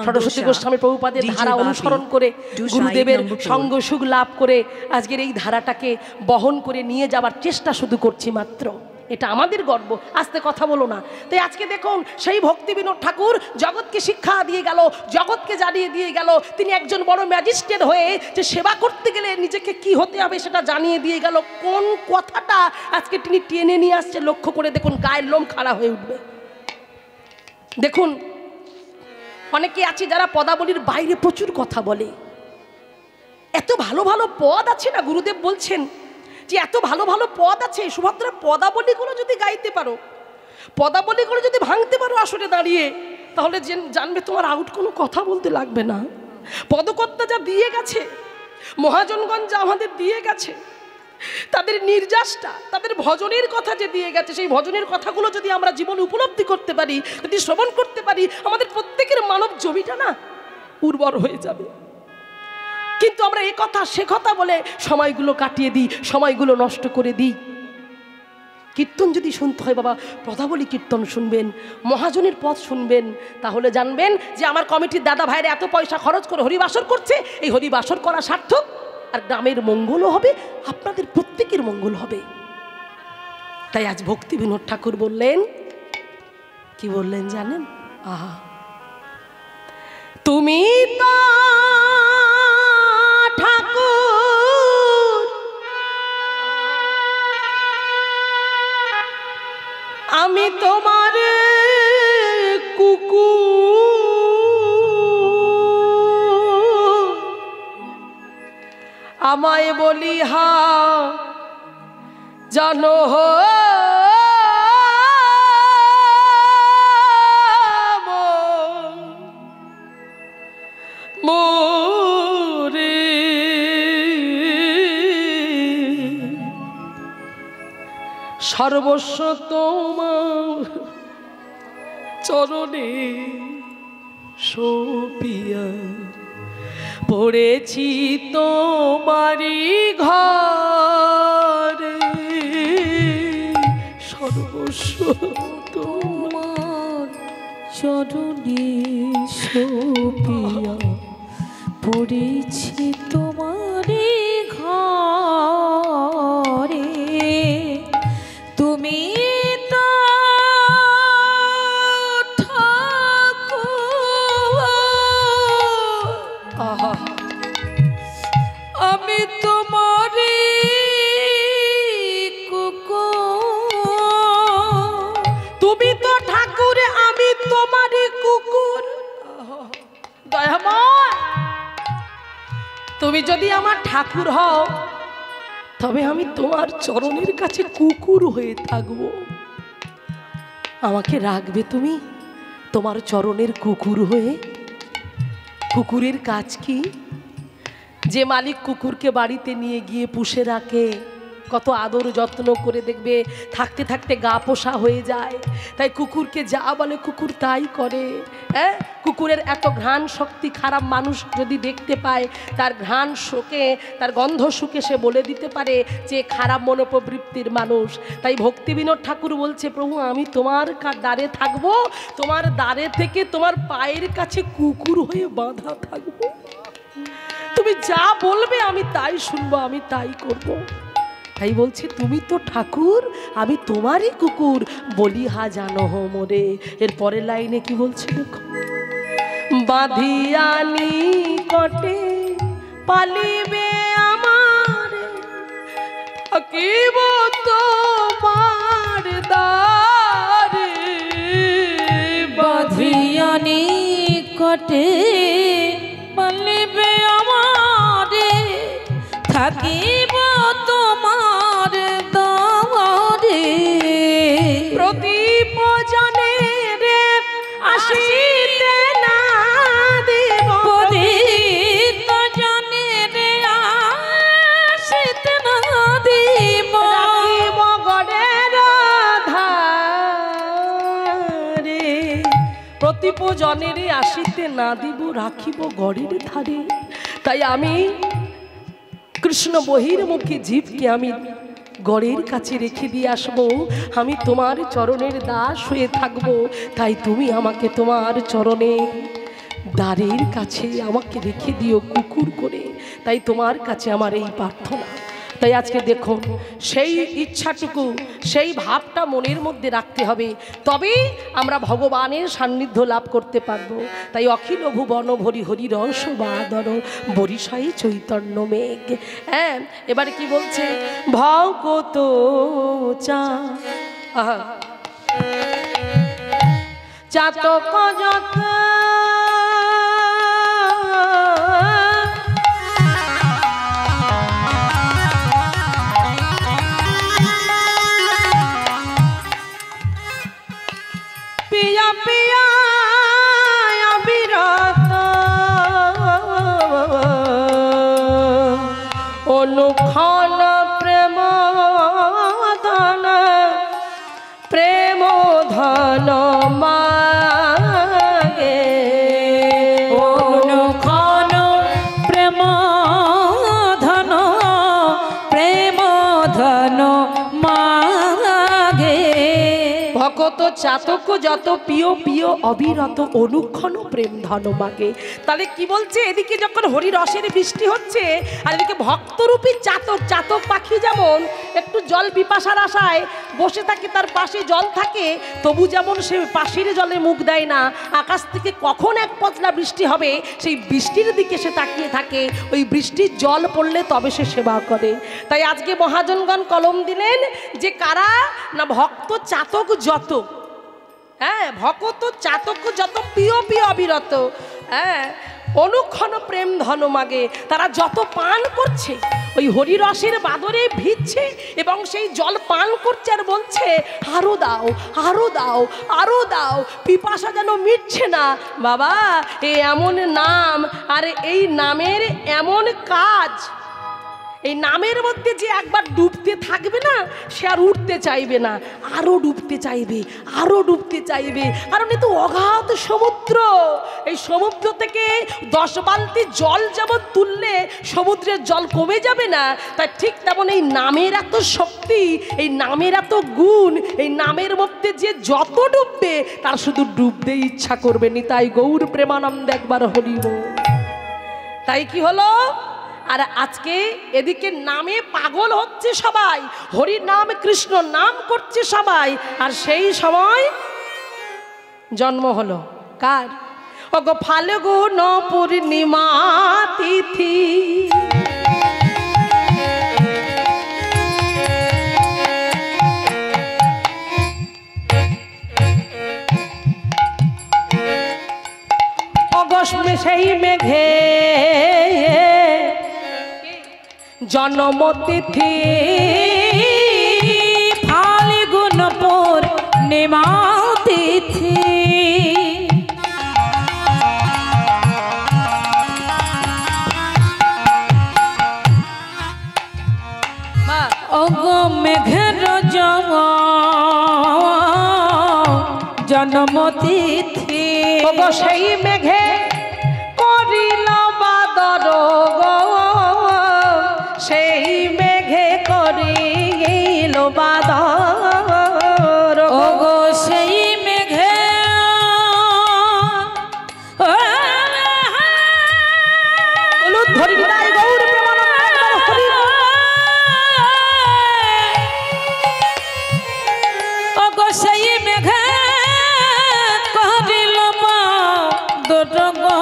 সরস্বতী গোস্বামী প্রভুপাদের ধারা অনুসরণ করে গুরুদেবের সঙ্গ সুখ লাভ করে আজকের এই ধারাটাকে বহন করে নিয়ে যাবার চেষ্টা শুধু করছি মাত্র। এটা আমাদের গর্ব। আস্তে কথা বলো না। তাই আজকে দেখুন সেই ভক্তি বিনোদ ঠাকুর জগৎকে শিক্ষা দিয়ে গেল, জগৎকে জানিয়ে দিয়ে গেল। তিনি একজন বড় ম্যাজিস্ট্রেট হয়ে যে সেবা করতে গেলে নিজেকে কি হতে হবে সেটা জানিয়ে দিয়ে গেল। কোন কথাটা আজকে তিনি টেনে নিয়ে আসছে লক্ষ্য করে দেখুন, গায়ের লোম খাড়া হয়ে উঠবে। দেখুন অনেকে আছে যারা পদাবলীর বাইরে প্রচুর কথা বলে। এত ভালো ভালো পদ আছে না, গুরুদেব বলছেন যে এত ভালো ভালো পদ আছে, সুভদ্রা পদাবলীগুলো যদি গাইতে পারো, পদাবলীগুলো যদি ভাঙতে পারো আসলে দাঁড়িয়ে, তাহলে জানবে তোমার আউট কোনো কথা বলতে লাগবে না। পদকর্তা যা দিয়ে গেছে, মহাজনগণ যা আমাদের দিয়ে গেছে, তাদের নির্যাসটা, তাদের ভজনের কথা যে দিয়ে গেছে, সেই ভজনের কথাগুলো যদি আমরা জীবনে উপলব্ধি করতে পারি, যদি শ্রবণ করতে পারি, আমাদের প্রত্যেকের মানব জমিটা না উর্বর হয়ে যাবে। কিন্তু আমরা এ কথা সে কথা বলে সময়গুলো কাটিয়ে দিই, সময়গুলো নষ্ট করে দিই। কীর্তন যদি শুনতে হয় বাবা, পদাবলী কীর্তন শুনবেন, মহাজনের পথ শুনবেন, তাহলে জানবেন যে আমার কমিটির দাদা ভাইরা এত পয়সা খরচ করে হরিবাসর করছে, এই হরিবাসর করা সার্থক, আর গ্রামের মঙ্গলও হবে, আপনাদের প্রত্যেকের মঙ্গল হবে। তাই আজ ভক্তি বিনোদ ঠাকুর বললেন, কি বললেন জানেন? আহা, তুমি তো ঠাকুর আমি তোমার কুকুর, আমায় বলি হা জানো মোরে, সর্বস্ব তোমার চরণে সোপিয়া পড়েছি তোমারি ঘরে, সর্বস্ব তোমার চরণে সোপিয়া পড়েছি তোমারি ঘরে, তুমি তো ঠাকুর আমি তোমারি কুকুর, তুমি তো ঠাকুর আমি তোমারি কুকুর। দয়াময়, তুমি যদি আমার ঠাকুর হও তবে আমি তোমার চরণের কাছে কুকুর হয়ে থাকব। আমাকে রাখবে তুমি তোমার চরণের কুকুর হয়ে? কুকুরের কাজ কি? যে মালিক কুকুরকে বাড়িতে নিয়ে গিয়ে পুষে রাখে, কত আদর যত্ন করে, দেখবে থাকতে থাকতে গা পোষা হয়ে যায়। তাই কুকুরকে যা বলে কুকুর তাই করে। হ্যাঁ, কুকুরের এত ঘ্রাণ শক্তি খারাপ মানুষ যদি দেখতে পায়, তার ঘ্রাণ শোকে, তার গন্ধ শুকে সে বলে দিতে পারে যে খারাপ মনোপ্রবৃত্তির মানুষ। তাই ভক্তি বিনোদ ঠাকুর বলছে, প্রভু আমি তোমার দ্বারে থাকবো, তোমার দ্বারে থেকে তোমার পায়ের কাছে কুকুর হয়ে বাঁধা থাকবো। তুমি যা বলবে আমি তাই শুনবো, আমি তাই করব। তাই বলছি তুমি তো ঠাকুর আমি তোমারই কুকুর, বলি হা জানো মোরে। এর পরের লাইনে কি বলছে দেখো, বাঁধিয়ানি কটে পালিবে আমার, থাকিব তোমার দ্বারে, বাঁধিয়ানি কটে পালিবে আমারে, থাকিব তোমার দ্বারে, প্রদীপ জনে রে আসিতে না দেব, প্রদীপ জনে রে আসিতে না দেব, রাখিব গড়ের ধারে, প্রদীপ জনে রে আসিতে না দিব, রাখিব গড়ের ধারে। তাই আমি কৃষ্ণ বহির্মুখী জীবকে আমি গড়ের কাছে রেখে দিয়ে আসবো, আমি তোমার চরণের দাস হয়ে থাকবো। তাই তুমি আমাকে তোমার চরণে দ্বারের কাছে আমাকে রেখে দিও কুকুর করে। তাই তোমার কাছে আমার এই প্রার্থনা। তাই আজকে দেখুন, সেই ইচ্ছাটুকু, সেই ভাবটা মনের মধ্যে রাখতে হবে, তবেই আমরা ভগবানের সান্নিধ্য লাভ করতে পারবো। তাই অখিল ভুবন ভরি হরি রস বাদর বরিশাই চৈতন্য মেঘ। হ্যাঁ, এবারে কি বলছে? ভগত চা চাতক যত পিয়া পিয়া অবিরত অনুক্ষণ প্রেম ধন প্রেম ধন মাগে অনুক্ষণ প্রেম ধন প্রেম ধন মাগে। ভকত চাতক যত পিয় পিয় অবিরত অনুক্ষণ প্রেম ধন মাগে। তাহলে কি বলছে? এদিকে যখন হরি রসের বৃষ্টি হচ্ছে, আর এদিকে ভক্তরূপী চাতক, চাতক পাখি যেমন একটু জল পিপাসার আশায় বসে থাকে, তার পাশে জল থাকে, তবু যেমন সে পাশের জলে মুখ দেয় না, আকাশ থেকে কখন এক পতলা বৃষ্টি হবে সেই বৃষ্টির দিকে সে তাকিয়ে থাকে, ওই বৃষ্টির জল পড়লে তবে সে সেবা করে। তাই আজকে মহাজনগণ কলম দিলেন যে কারা না ভক্ত চাতক যত, হ্যাঁ, ভকত চাতক যত পিয় পিয় অবিরত, হ্যাঁ, অনুক্ষণ প্রেম ধন মাগে। তারা যত পান করছে ওই হরিরসের বাদরে ভিজছে এবং সেই জল পান করছে আর বলছে আরো দাও, আরো দাও, আরো দাও, পিপাসা যেন মিটছে না। বাবা, এ এমন নাম, আর এই নামের এমন কাজ, এই নামের মধ্যে যে একবার ডুবতে থাকবে না, সে আর উঠতে চাইবে না, আরো ডুবতে চাইবে, আরো ডুবতে চাইবে। কারণ এ তো অগাধ সমুদ্র। এই সমুদ্র থেকে 10 বালতি জল যেমন তুললে সমুদ্রের জল কমে যাবে না, তাই ঠিক তেমন এই নামের এত শক্তি, এই নামের এত গুণ, এই নামের মধ্যে যে যত ডুববে তার শুধু ডুবতে ইচ্ছা করবে নি। তাই গৌর প্রেমানন্দ একবার হরিব। তাই কি হলো? আর আজকে এদিকে নামে পাগল হচ্ছে সবাই, হরি নাম কৃষ্ণ নাম করছে সবাই, আর সেই সময় জন্ম হলো কার? ওগো ফাল্গুন পূর্ণিমা তিথি, অগস্ট সেই মেঘে জন্মতিথি, ফাল্গুন পূর্ণিমা তিথি, অগো মেঘের জন্মতিথি, ওগো সেই মেঘে করিল বাদর গো, সেই মেঘে করিল বাদর, ওগো সেই মেঘে ধরি গৌর প্রেমানন্দ হরি। ওগো সেই মেঘে করিল বাদর গো,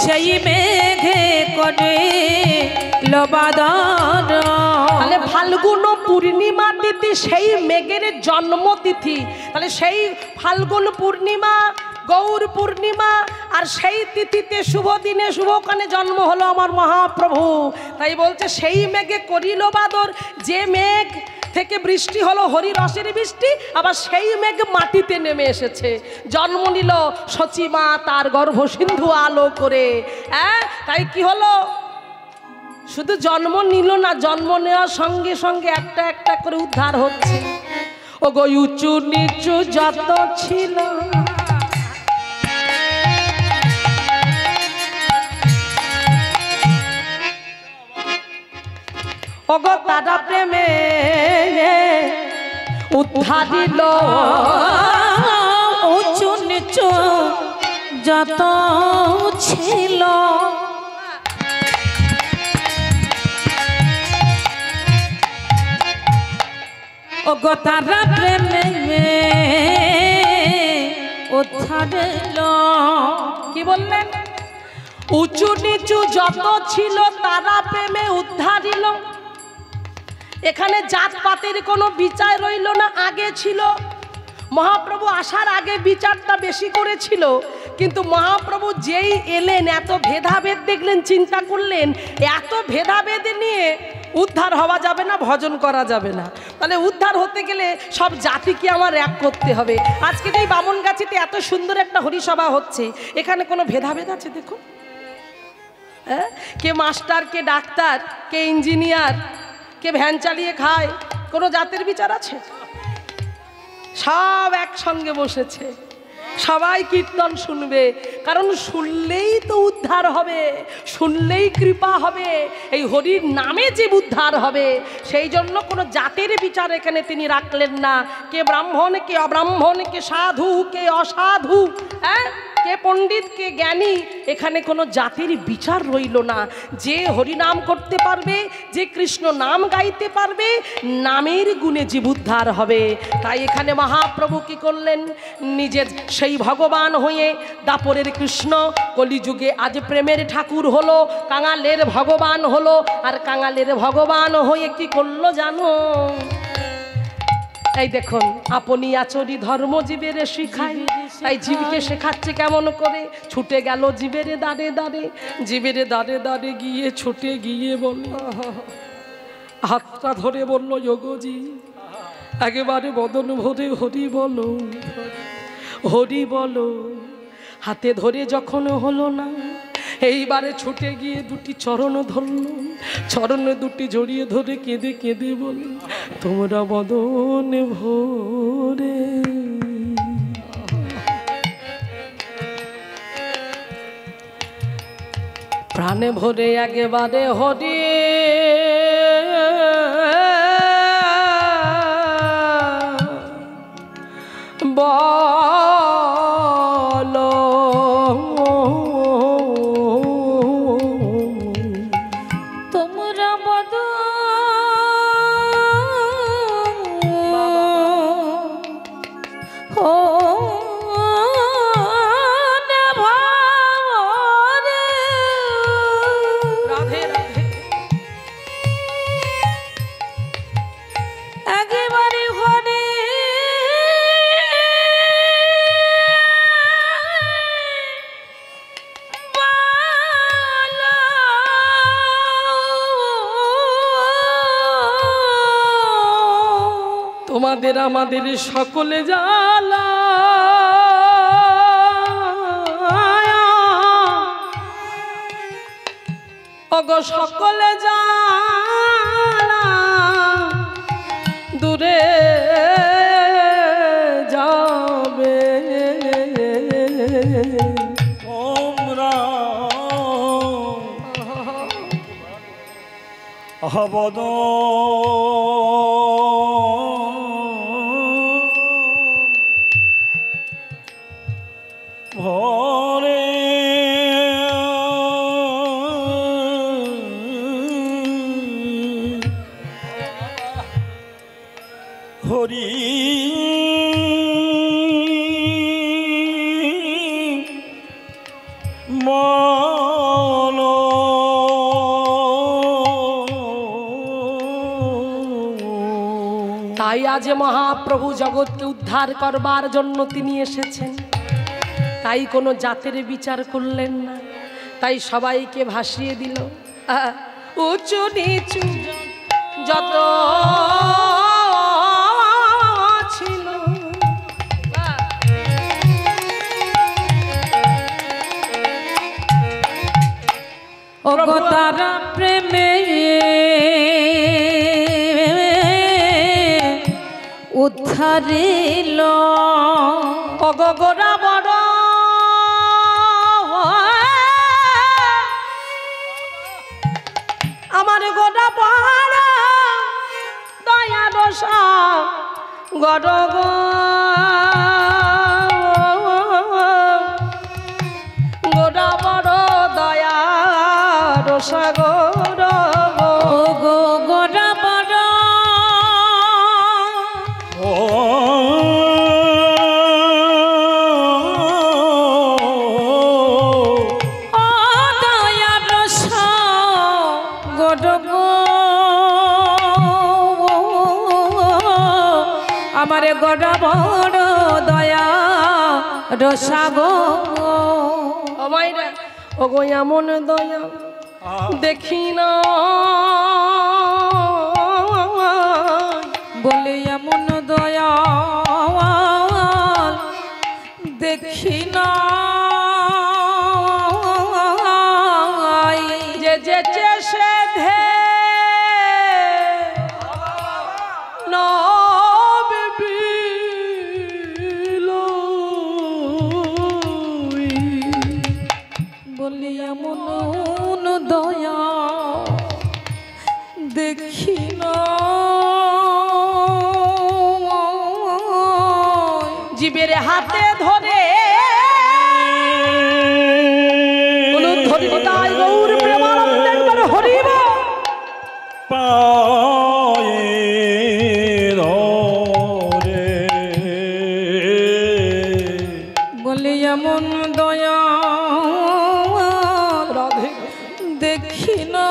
সেই মেঘে করিল বাদর। তাহলে ফাল্গুন পূর্ণিমা তিথি সেই মেঘের জন্মতিথি। তাহলে সেই ফাল্গুন পূর্ণিমা, গৌর পূর্ণিমা, আর সেই তিথিতে শুভ দিনে শুভক্ষণে জন্ম হলো আমার মহাপ্রভু। তাই বলছে সেই মেঘে করিল বাদর, যে মেঘ থেকে বৃষ্টি হলো হরি রসের বৃষ্টি, আবার সেই মেঘ মাটিতে নেমে এসেছে, জন্ম নিল সচিমা তার গর্ভ সিন্ধু আলো করে। হ্যাঁ, তাই কি হলো? শুধু জন্ম নিল না, জন্ম নেওয়ার সঙ্গে সঙ্গে একটা একটা করে উদ্ধার হচ্ছে। ও গো উঁচু নিচু যত ছিল, ও গো তারা প্রেমে উদ্ধার দিল, উঁচু নিচু নিচু যত ছিল ও গো তারা প্রেমে উদ্ধার এলো। কি বললেন? উঁচু নিচু যত ছিল তারা প্রেমে উদ্ধারিল। এখানে জাতপাতের কোনো বিচার রইল না। আগে ছিল, মহাপ্রভু আসার আগে বিচারটা বেশি করেছিল, কিন্তু মহাপ্রভু যেই এলেন এত ভেদাভেদ দেখলেন, চিন্তা করলেন এত ভেদাভেদ নিয়ে উদ্ধার হওয়া যাবে না, ভজন করা যাবে না। তাহলে উদ্ধার হতে গেলে সব জাতিকে আমার এক করতে হবে। আজকে এই বামনগাছিতে এত সুন্দর একটা হরিসভা হচ্ছে, এখানে কোনো ভেদাভেদ আছে দেখুন? হ্যাঁ, কে মাস্টার, কে ডাক্তার, কে ইঞ্জিনিয়ার, কে ভ্যান চালিয়ে খায়, কোনো জাতের বিচার আছে? সব একসঙ্গে বসেছে, সবাই কীর্তন শুনবে, কারণ শুনলেই তো উদ্ধার হবে, শুনলেই কৃপা হবে, এই হরির নামে যে উদ্ধার হবে। সেই জন্য কোনো জাতের বিচার এখানে তিনি রাখলেন না। কে ব্রাহ্মণ, কে অব্রাহ্মণ, কে সাধু, কে অসাধু, হ্যাঁ, কে পণ্ডিত, কে জ্ঞানী, এখানে কোনো জাতির বিচার রইল না। যে হরিনাম করতে পারবে, যে কৃষ্ণ নাম গাইতে পারবে, নামের গুণে জীব উদ্ধার হবে। তাই এখানে মহাপ্রভু কি করলেন? নিজে সেই ভগবান হয়ে দাপরের কৃষ্ণ, কলিযুগে আজ প্রেমের ঠাকুর হলো, কাঙালের ভগবান হলো। আর কাঙালের ভগবান হয়ে কি করলো জানো? এই দেখুন, আপনি আচরি ধর্ম জীবের শিখাই। তাই জীবকে শেখাচ্ছে কেমন করে? ছুটে গেল জীবের দাঁড়ে দাঁড়ে, জীবের দাঁড়ে দাঁড়ে গিয়ে ছুটে গিয়ে বলল, হাতটা ধরে বলল, যোগজি একেবারে বদন ভরে হরি বলো, হরি বলো। হাতে ধরে যখন হলো না, এইবারে ছুটে গিয়ে দুটি চরণ ধরল, চরণ দুটি জড়িয়ে ধরে কেঁদে কেঁদে বল, তোমরা বদন ভরে। প্রাণে ভরে একেবারে হরি বলো, তোমরা বদন রাধে রাধে। একেবারে হরে তোমাদের আমাদের সকলে জ্বালা, ওগো সকলে জ্বালা, দূরে যাবে তোমরা বদন ভরে। হরি বলো। তাই আজ মহাপ্রভু জগৎকে উদ্ধার করবার জন্য তিনি এসেছেন। তাই কোনো জাতের বিচার করলেন না, তাই সবাইকে ভাসিয়ে দিল। উঁচু নিচু যত ছিল, ও গো তারা প্রেমে উদ্ধারিল। ও গো গোরা বড় আমার গোরা বড় দয়ার গড় গো সাগর ও গো গোরা বড় ও দয়ার সাগর গো আমারে গোরা বড় দয়া রসাগর ও মাইরা ও গো এমন দয়া দেখি না বলে এমন দয়া দেখি না যে যে চেষে ধে বলি এমন দয়া দেখি না জীবের হাতে ধরে ধরি তাই গৌর প্রেমানন্দের করে হরিব পায়ের রে বলি এমন দয়া রাধে দেখি না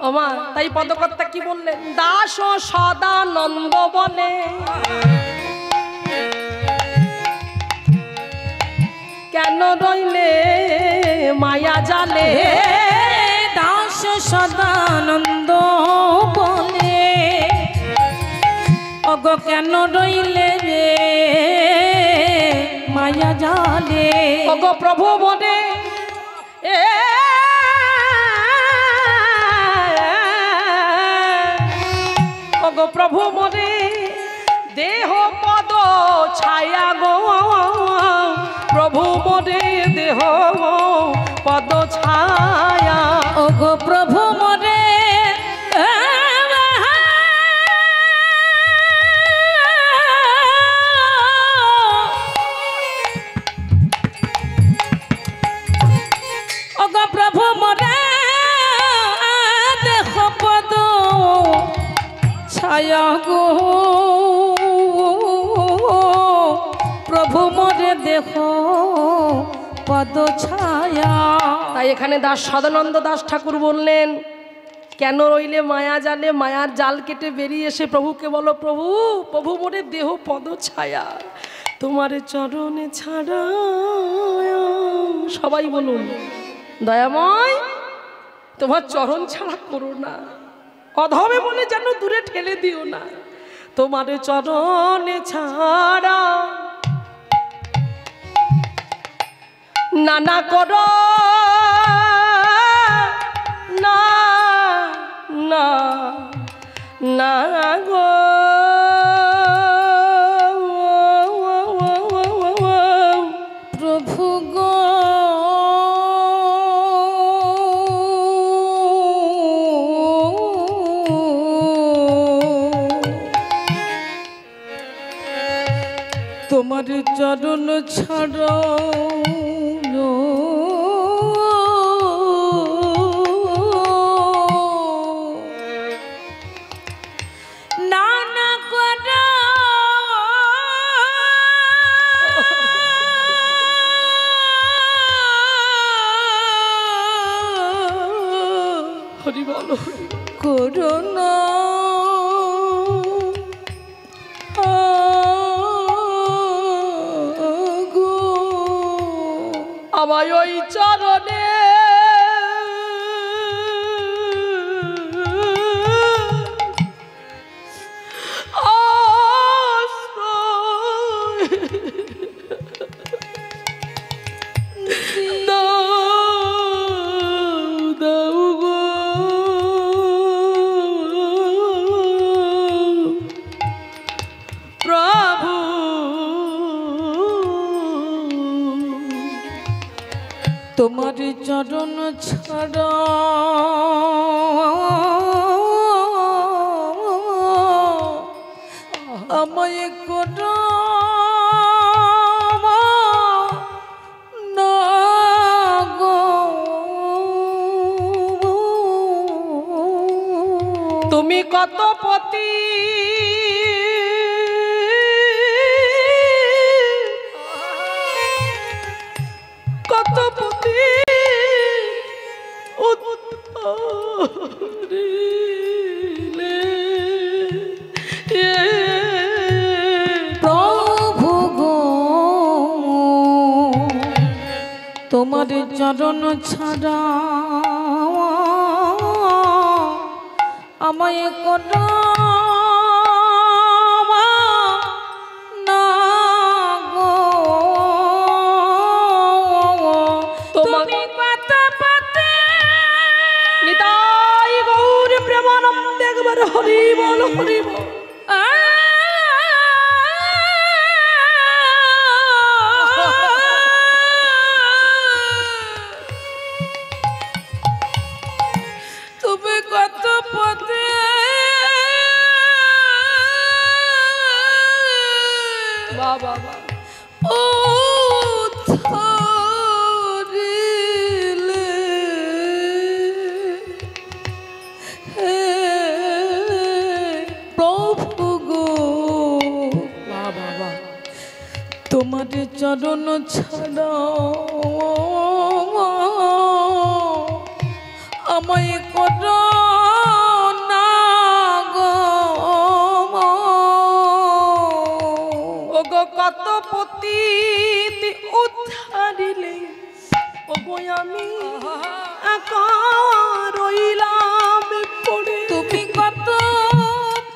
আমা তাই পদকর্তা কি বললেন দাস ও সদানন্দ বলে কেন রইলে মায়া জালে দাস সদানন্দ বলে অগ কেন রইলে রে মায়া জালে ওগো প্রভু বনে ওগো প্রভু মনে দেহ পদ ছায়া গো প্রভু মনে দেহ পদ ছায়া ওগো প্রভু মরে ওগো প্রভু মরে দেহ পদ ছায়া গো প্রভু মরে দেহ পদ ছায়া তাই এখানে দাস সদানন্দ দাস ঠাকুর বললেন কেন রইলে মায়া জালে মায়ার জাল কেটে বেরিয়ে এসে প্রভুকে বলো প্রভু প্রভু মোরে দেহ পদ ছায়া তোমার চরণে ছাড়া সবাই বলুন দয়াময় তোমার চরণ ছাড়া করো না অধমে বলে যেন দূরে ঠেলে দিও না তোমার চরণে ছাড়া নানা করো না না না গো প্রভু গো তোমার চরণ ছাড়া হরি বলো করোনা গো আমায় ওই চরণে তোমার চরণ ছাড়া আমায় করো কত পতি কত পতি প্রভু গো তোমার চরণ ছাড়া আমায় কোটা না গো তুমি কত পতি নিতাই গৌর প্রেমানন্দে একবার হরি বল হরি বল। তুমি কত পথে বাবা ও ধরিলে হে প্রভু গো বাবা তোমার চরণ ছাড়া আমায় করো না গো ওগো কত পতি উদ্ধারিলে ওগো আমি একা রইলাম পড়ে। তুমি কত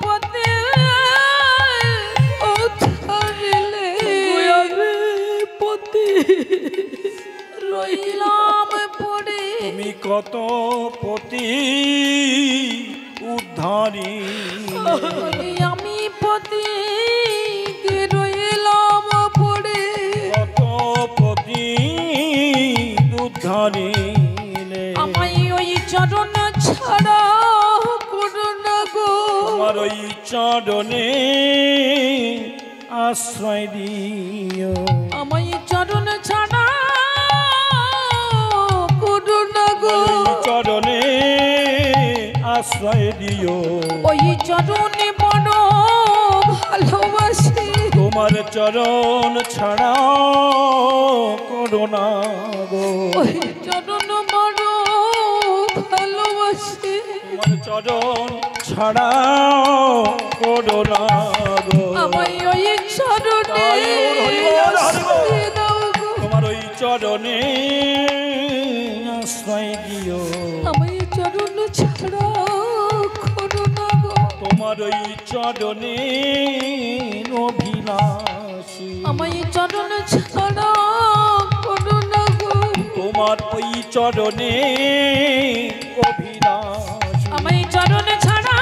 পথে উদ্ধারিলে আমি পতি রইলাম পড়ে তুমি কত পতি উদ্ধারী আমি পতি রইলাম পড়ে কত পতি উদ্ধারী আমায় ওই চরণ ছাড়া করো না গো তোমার ওই চরণে আশ্রয় দিও আমায় চরণ ছাড়া করো না গো ওই চরণে আশ্রয় দিও ওই চরণে বড় ভালোবাসি তোমার চরণ ছাড়া করো না গো ওই চরণ বড় ভালোবাসি তোমার চরণ ছাড়া করো না গো আমায় ওই চরণে আশ্রয় দাও গো তোমার ওই চরণে আশ্রয় দিও আমায় চরণ ছাড়া করো না গো তোমার ওই চরণে অভিলাষী আমায় চরণ ছাড়া করো না গো তোমার ওই চরণে অভিলাষী আমায় চরণ ছাড়া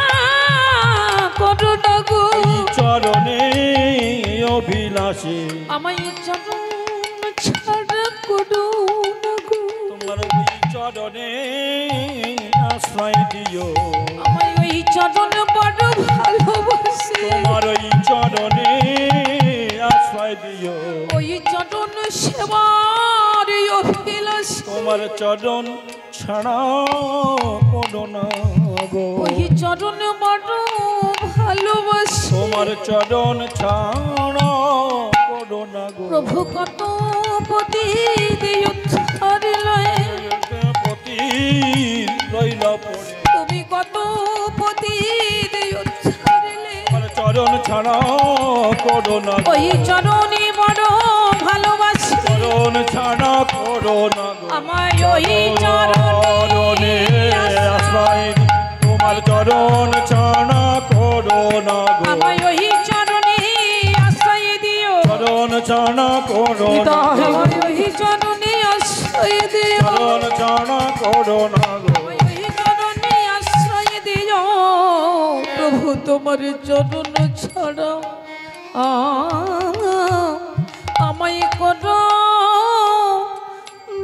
করো না গো ওই চরণে অভিলাষী আমায় চরণ ছাড়া করো না গো তোমার ওই চরণে আশ্রয় দিও আমায় ওই চরণ বড় ভালোবাসি তোমার ওই চরণে আশ্রয় দিও ওই চরণ সেবার অভিলাষ তোমার চরণ ছাড়া করো না গো ওই চরণ বড় ভালোবাসি তোমার চরণ ছাড়া করো না গো প্রভু কত পতি দিও ধরিলে পতি রইল পড়ে তুমি কত পতি দিও ধরিলে তোমার চরণ ছাড়া করো না গো ওই চরণে বড় ভালোবাসি চরণ ছাড়া করো না গো আমায় ওই চরণে আশ্রয় তোমার চরণ ছাড়া করো না গো আমায় ওই চরণে আশ্রয় দিও চরণ ছাড়া করো না গো আমায় ওই চরণে আশ্রয় দিও চরণ ছাড়া করো না গো আমায় ওই চরণে আশ্রয় দিও প্রভু তোমার চরণ ছাড়া আমায় করো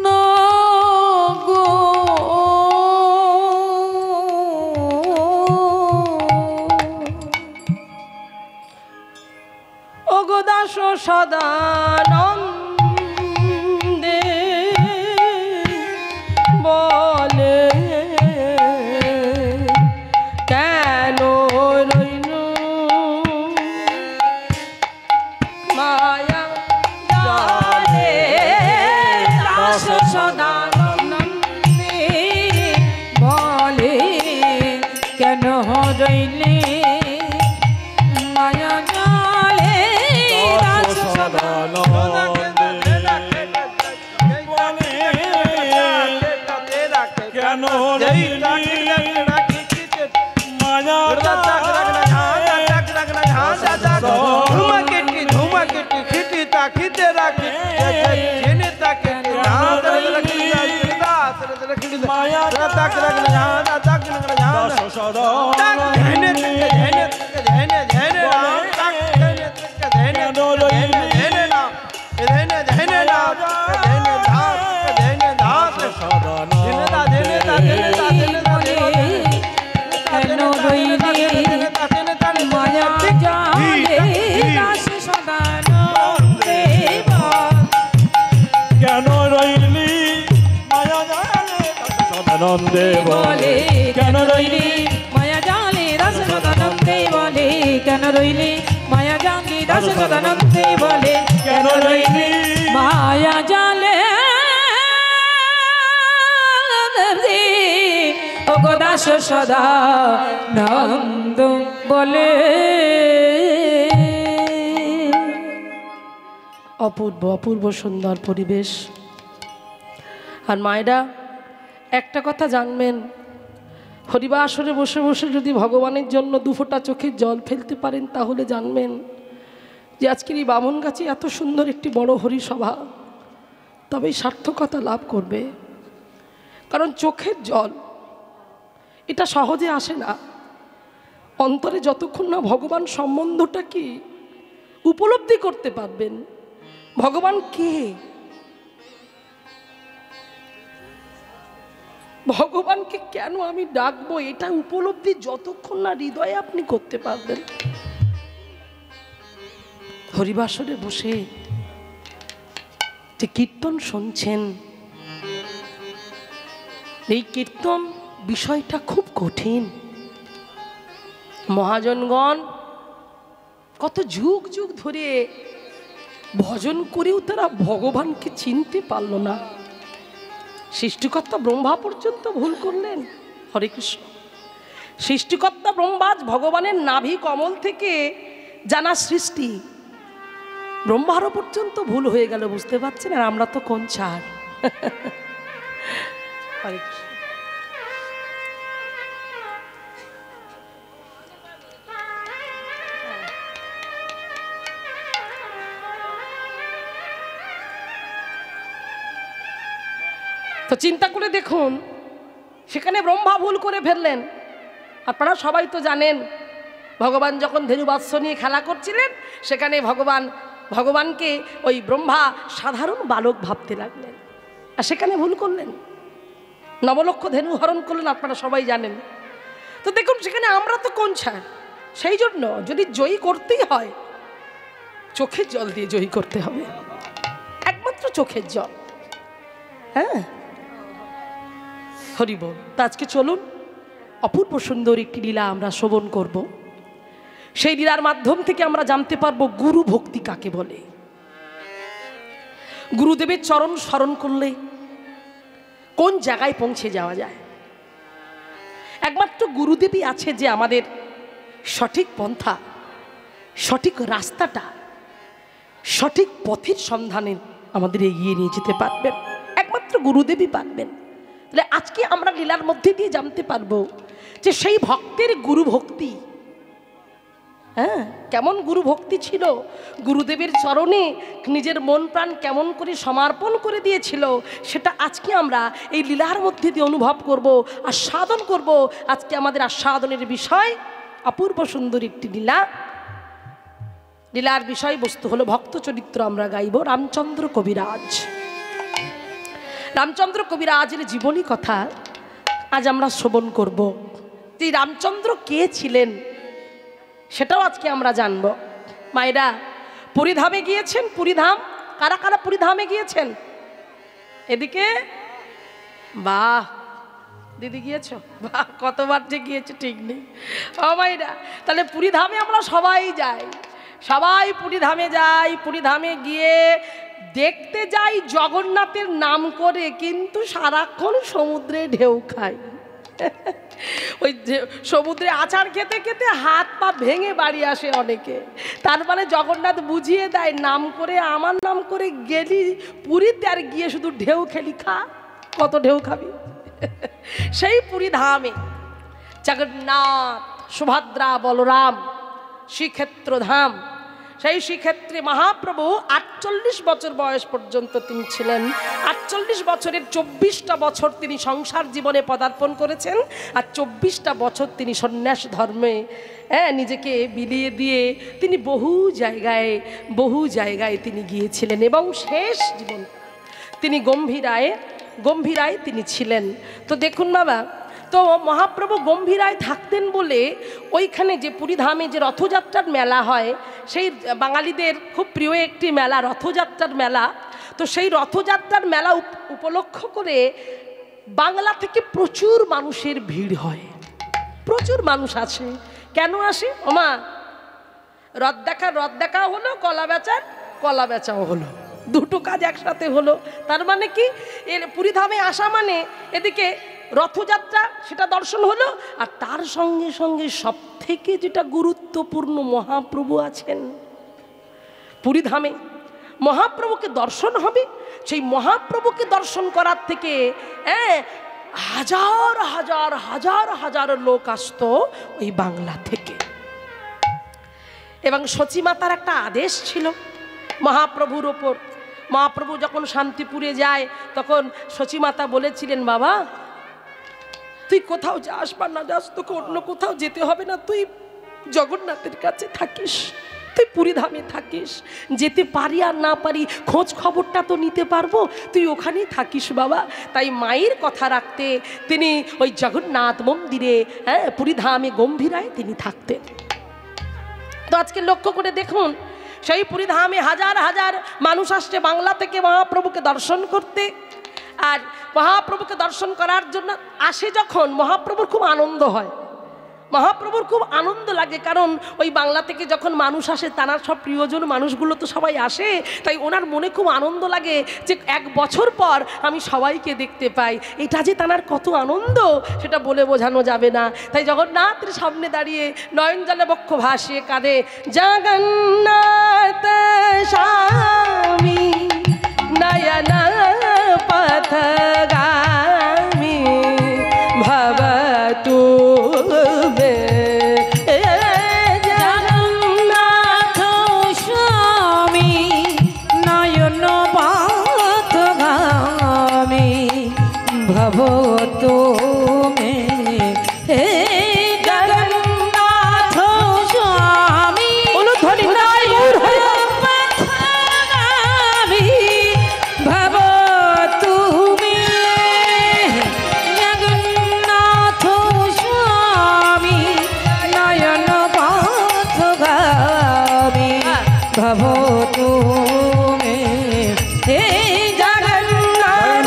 না গো ওগো দাস সদানন্দে বলে কেন কেন রইলি কেন রইলি মায়া জালে দাস সদানন্দে কেন রইলি মায়া জালে সদানন্দে বলে কেন রইলি মায়া জালে দাস সদানন্দে বলে কেন রইলি মায়া জালে দাস সদানন্দে বলে কেন রইলি মায়া জালে ওগো দাস সদা নন্দ বলে। অপূর্ব অপূর্ব সুন্দর পরিবেশ। আর মায়েরা একটা কথা জানবেন, হরিবাসরে বসে বসে যদি ভগবানের জন্য দুফোঁটা চোখের জল ফেলতে পারেন তাহলে জানবেন যে আজকের এই বামনগাছি এত সুন্দর একটি বড় হরিসভা তবেই সার্থকতা লাভ করবে। কারণ চোখের জল এটা সহজে আসে না, অন্তরে যতক্ষণ না ভগবান সম্বন্ধটা কি উপলব্ধি করতে পারবেন, ভগবান কে, ভগবানকে কেন আমি ডাকবো, এটা উপলব্ধি যতক্ষণ না হৃদয়ে আপনি করতে পারবেন। হরিবাসরে বসে যে কীর্তন শুনছেন, এই কীর্তন বিষয়টা খুব কঠিন। মহাজনগণ কত যুগ যুগ ধরে ভজন করেও তারা ভগবানকে চিনতে পারল না। সৃষ্টিকর্তা ব্রহ্মা পর্যন্ত ভুল করলেন। হরে কৃষ্ণ। সৃষ্টিকর্তা ব্রহ্মা ভগবানের নাভি কমল থেকে জানা সৃষ্টি, ব্রহ্মারও পর্যন্ত ভুল হয়ে গেল, বুঝতে পারছেন? আর আমরা তো কোন ছাড়। হরে কৃষ্ণ। তো চিন্তা করে দেখুন, সেখানে ব্রহ্মা ভুল করে ফেললেন। আপনারা সবাই তো জানেন, ভগবান যখন ধেনুবাৎস নিয়ে খেলা করছিলেন সেখানে ভগবানকে ওই ব্রহ্মা সাধারণ বালক ভাবতে লাগলেন, আর সেখানে ভুল করলেন, নবলক্ষ ধেনু হরণ করলেন, আপনারা সবাই জানেন। তো দেখুন সেখানে আমরা তো কোন ছাড়। সেই জন্য যদি জয়ী করতেই হয় চোখের জল দিয়ে জয়ী করতে হবে, একমাত্র চোখের জল। হ্যাঁ, হরি বল। তা আজকে চলুন অপূর্ব সুন্দর একটি লীলা আমরা শ্রবণ করব। সেই লীলার মাধ্যম থেকে আমরা জানতে পারবো গুরু ভক্তি কাকে বলে। গুরুদেবের চরণ স্মরণ করলে কোন জায়গায় পৌঁছে যাওয়া যায়। একমাত্র গুরুদেবই আছে যে আমাদের সঠিক পন্থা, সঠিক রাস্তাটা, সঠিক পথের সন্ধানে আমাদের এগিয়ে নিয়ে যেতে পারবেন। একমাত্র গুরুদেবই পারবেন। তাহলে আজকে আমরা লীলার মধ্যে দিয়ে জানতে পারবো যে সেই ভক্তের গুরু ভক্তি, হ্যাঁ, কেমন গুরু ভক্তি ছিল, গুরুদেবের চরণে নিজের মন প্রাণ কেমন করে সমর্পণ করে দিয়েছিল, সেটা আজকে আমরা এই লীলার মধ্যে দিয়ে অনুভব করব, আস্বাদন করব। আজকে আমাদের আস্বাদনের বিষয় অপূর্ব সুন্দর একটি লীলা। লীলার বিষয়বস্তু হলো ভক্ত চরিত্র। আমরা গাইব রামচন্দ্র কবিরাজ। রামচন্দ্র কবিরাজের জীবনী কথা আজ আমরা শ্রবণ করব। যে রামচন্দ্র কে ছিলেন সেটাও আজকে আমরা জানব। মায়েরা পুরীধামে গিয়েছেন? পুরীধাম কারা কারা পুরীধামে গিয়েছেন? এদিকে বাহ, দিদি গিয়েছো? বাহ, কতবার যে গিয়েছে ঠিক নেই। ও মায়েরা, তাহলে পুরীধামে আমরা সবাই যাই, সবাই পুরীধামে যাই। পুরীধামে গিয়ে দেখতে যাই জগন্নাথের নাম করে, কিন্তু সারাক্ষণ সমুদ্রে ঢেউ খাই। ওই সমুদ্রে আচার খেতে খেতে হাত পা ভেঙে বাড়ি আসে অনেকে। তারপরে জগন্নাথ বুঝিয়ে দেয় নাম করে, আমার নাম করে গেলি পুরীতে, আর গিয়ে শুধু ঢেউ খেলি, খা, কত ঢেউ খাবি। সেই পুরীধামে জগন্নাথ, সুভদ্রা, বলরাম, শ্রীক্ষেত্র ধাম, সেই ক্ষেত্রে মহাপ্রভু 48 বছর বয়স পর্যন্ত তিনি ছিলেন। 48 বছরের 24টা বছর তিনি সংসার জীবনে পদার্পণ করেছেন, আর 24টা বছর তিনি সন্ন্যাস ধর্মে নিজেকে বিলিয়ে দিয়ে তিনি বহু জায়গায় তিনি গিয়েছিলেন, এবং শেষ জীবন তিনি গম্ভীরায় তিনি ছিলেন। তো দেখুন বাবা, তো মহাপ্রভু গম্ভীরায় থাকতেন বলে ওইখানে যে পুরীধামে যে রথযাত্রার মেলা হয়, সেই বাঙালিদের খুব প্রিয় একটি মেলা রথযাত্রার মেলা। তো সেই রথযাত্রার মেলা উপলক্ষ করে বাংলা থেকে প্রচুর মানুষের ভিড় হয়, প্রচুর মানুষ আসে। কেন আসে? ওমা, রথ দেখাও হলো, কলা বেচাও হলো, দুটো কাজ একসাথে হলো। তার মানে কি, এর পুরীধামে আসা মানে এদিকে রথযাত্রা সেটা দর্শন হলো, আর তার সঙ্গে সঙ্গে সব থেকে যেটা গুরুত্বপূর্ণ, মহাপ্রভু আছেন পুরীধামে, মহাপ্রভুকে দর্শন হবে। সেই মহাপ্রভুকে দর্শন করার থেকে হাজার হাজার হাজার হাজার লোক আসতো ওই বাংলা থেকে। এবং সচিমাতার একটা আদেশ ছিল মহাপ্রভুর ওপর। মহাপ্রভু যখন শান্তিপুরে যায় তখন সচিমাতা বলেছিলেন, বাবা তুই কোথাও যাস বা না যাস, তোকে অন্য কোথাও যেতে হবে না, তুই জগন্নাথের কাছে থাকিস, তুই পুরীধামে থাকিস, যেতে পারি আর না পারি খোঁজ খবরটা তো নিতে পারবো, তুই ওখানেই থাকিস বাবা। তাই মায়ের কথা রাখতে তিনি ওই জগন্নাথ মন্দিরে পুরীধামে গম্ভীরায় তিনি থাকতেন। তো আজকে লক্ষ্য করে দেখুন, সেই পুরীধামে হাজার হাজার মানুষ আসছে বাংলা থেকে মহাপ্রভুকে দর্শন করতে। আর মহাপ্রভুকে দর্শন করার জন্য আসে যখন, মহাপ্রভুর খুব আনন্দ হয়, মহাপ্রভুর খুব আনন্দ লাগে। কারণ ওই বাংলা থেকে যখন মানুষ আসে, তার সব প্রিয়জন মানুষগুলো তো সবাই আসে, তাই ওনার মনে খুব আনন্দ লাগে যে 1 বছর পর আমি সবাইকে দেখতে পাই। এটা যে তার কত আনন্দ সেটা বলে বোঝানো যাবে না। তাই জগন্নাথের সামনে দাঁড়িয়ে নয়ন জলে বক্ষ ভাসিয়ে কাঁদে, জগন্নাথ স্বামী নয়ন পথগামী ভবতু মে। জগন্নাথ স্বামী নয়ন পথগামী ভবতু মে। জগন্নাথ স্বামী পথগামী ভবতু মে। জগন্নাথ স্বামী নয়ন পথগামী ভবতু মে। হে জগন্নাথ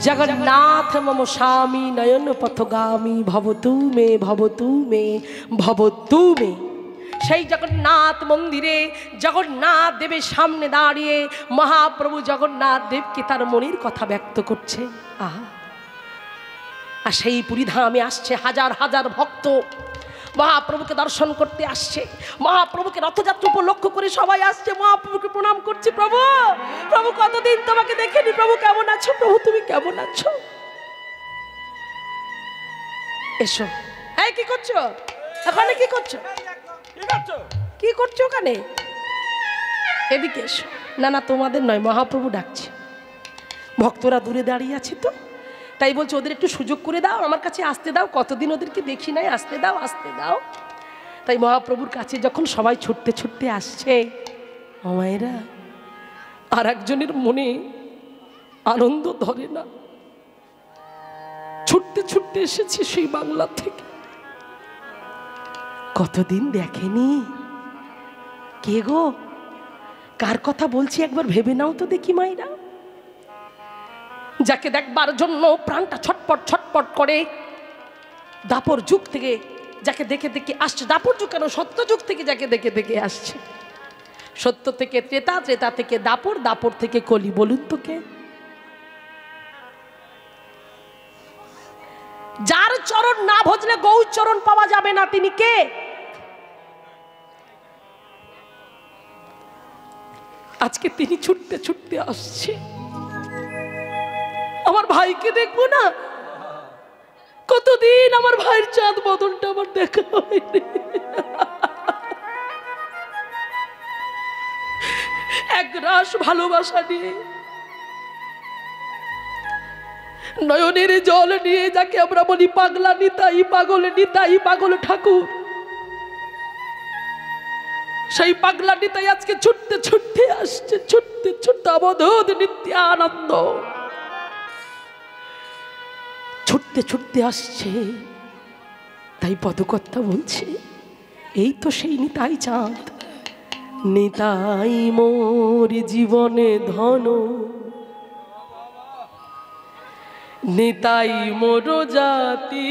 জগন্নাথ মম স্বামী নয়ন পথগামী ভবতু মে ভবতু মে ভবতু মে। সেই জগন্নাথ মন্দিরে জগন্নাথ দেবের সামনে দাঁড়িয়ে মহাপ্রভু জগন্নাথ দেবকে তার মনের কথা ব্যক্ত করছে। আহা, আর সেই পুরীধামে আসছে হাজার হাজার ভক্ত, মহাপ্রভুকে দর্শন করতে আসছে। মহাপ্রভুকে রথযাত্রা উপলক্ষ করে সবাই আসছে, মহাপ্রভুকে প্রণাম করছে। প্রভু, প্রভু কতদিন তোমাকে দেখিনি, প্রভু কেমন আছো, প্রভু তুমি কেমন আছো, এসো। হ্যাঁ, কি করছো ওখানে, কি করছো, কি করছো ওখানে, এদিকে এসো। না না, তোমাদের নয়, মহাপ্রভু ডাকছে। ভক্তরা দূরে দাঁড়িয়ে আছে, তো তাই বলছে ওদের একটু সুযোগ করে দাও, আমার কাছে আসতে দাও, কতদিন ওদেরকে দেখি নাই, আসতে দাও আসতে দাও। তাই মহাপ্রভুর কাছে যখন সবাই ছুটতে ছুটতে আসছে, মায়েরা আর একজনের মনে আনন্দ ধরে না। ছুটতে ছুটতে এসেছে সেই বাংলা থেকে, কতদিন দেখেনি। কে গো, কার কথা বলছি একবার ভেবে নাও তো দেখি মায়েরা। যাকে দেখবার জন্য প্রাণটা ছটপট ছটপট করে, দাপর যুগ থেকে যাকে দেখে দেখে আসছে, দাপর যুগ কেন, সত্য যুগ থেকে যাকে দেখে দেখে আসছে। সত্য থেকে ত্রেতা, ত্রেতা থেকে দাপর, দাপর থেকে কলি। বলুন তো কে? যার চরণ না ভজলে গৌর চরণ পাওয়া যাবে না, তিনি কে? আজকে তিনি ছুটতে ছুটতে আসছে, আমার ভাইকে দেখবো না। কতদিন আমার ভাইয়ের চাঁদ বদনটা আমার দেখা হয়নি। এক রাস ভালোবাসা নিয়ে, নয়নের জল নিয়ে, যাকে আমরা বলি পাগলা নিতাই, পাগল ঠাকুর, সেই পাগলা নিতাই আজকে ছুটতে ছুটতে আসছে, ছুটতে ছুটতে অবধূত নিত্যানন্দ ছুটতে ছুটতে আসছে। তাই পদকর্তা বলছে, এই তো সেই নিতাই চাঁদ। নিতাই মোর জীবনে ধন, নিতাই মোর জাতি।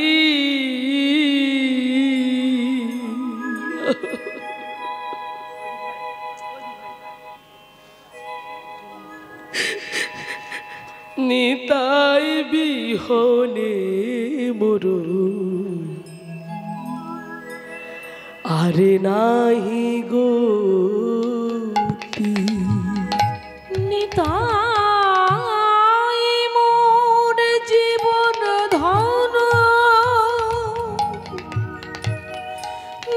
নিতাই বিহনে মোর আরে নাহি গতি। নিতাই মোর জীবন ধন,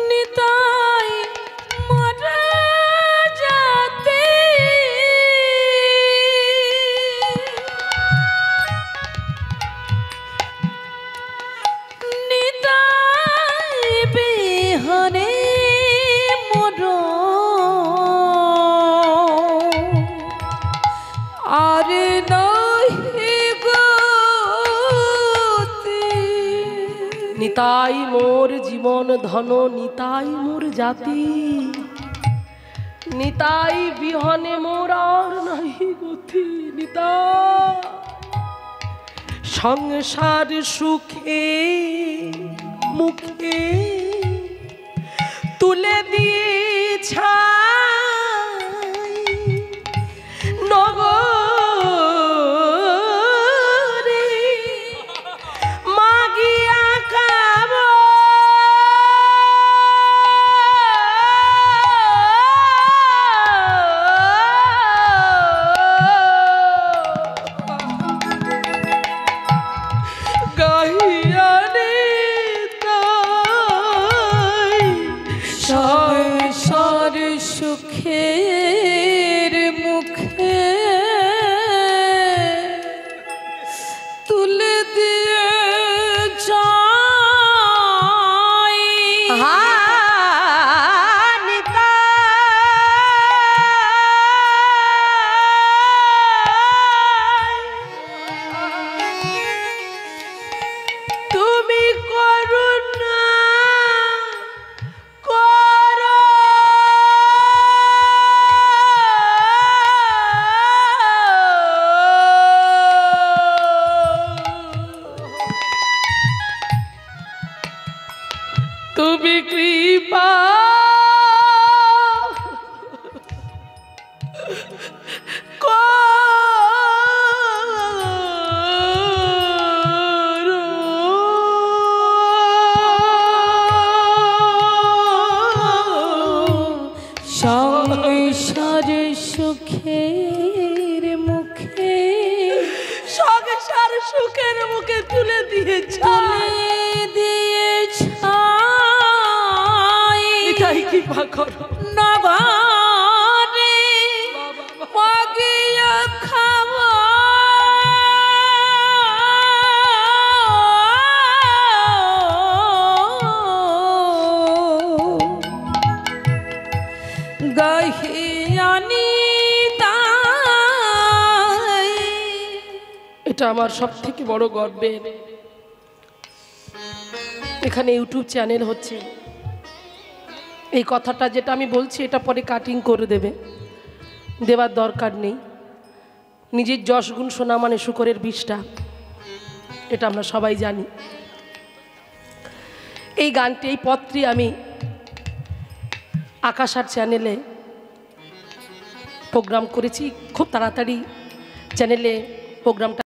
নিতাই মোর জাতি। নিতাই বিহনে মোর আরে নাহি গতি। নিতাই মোর জীবন ধন, নিতাই মোর জাতি। নিতাই বিহনে মোর আর নাহি গতি। নিতাই সংসার সুখে মুখে তুলে দিয়ে ছাই নগরে মাগিয়া কাব। সংসার সুখের মুখে তুলে দিয়ে যাই। তুমি করুণা তুমি কৃপা সংসার সুখের মুখে, সংসার সুখের মুখে তুলে দিয়েছ। কৃপা করো নগরে মাগিয়া খাওয়া। গাহিয়ানি তাই, এটা আমার সব থেকে বড় গর্বের। এখানে ইউটিউব চ্যানেল হচ্ছে, এই কথাটা যেটা আমি বলছি এটা পরে কাটিং করে দেবে, দেওয়ার দরকার নেই। নিজের যশ গুণ শোনা মানে শুকরের বিষটা, এটা আমরা সবাই জানি। এই গানটি, এই পত্রী আমি আকাশার চ্যানেলে প্রোগ্রাম করেছি। খুব তাড়াতাড়ি চ্যানেলে প্রোগ্রামটা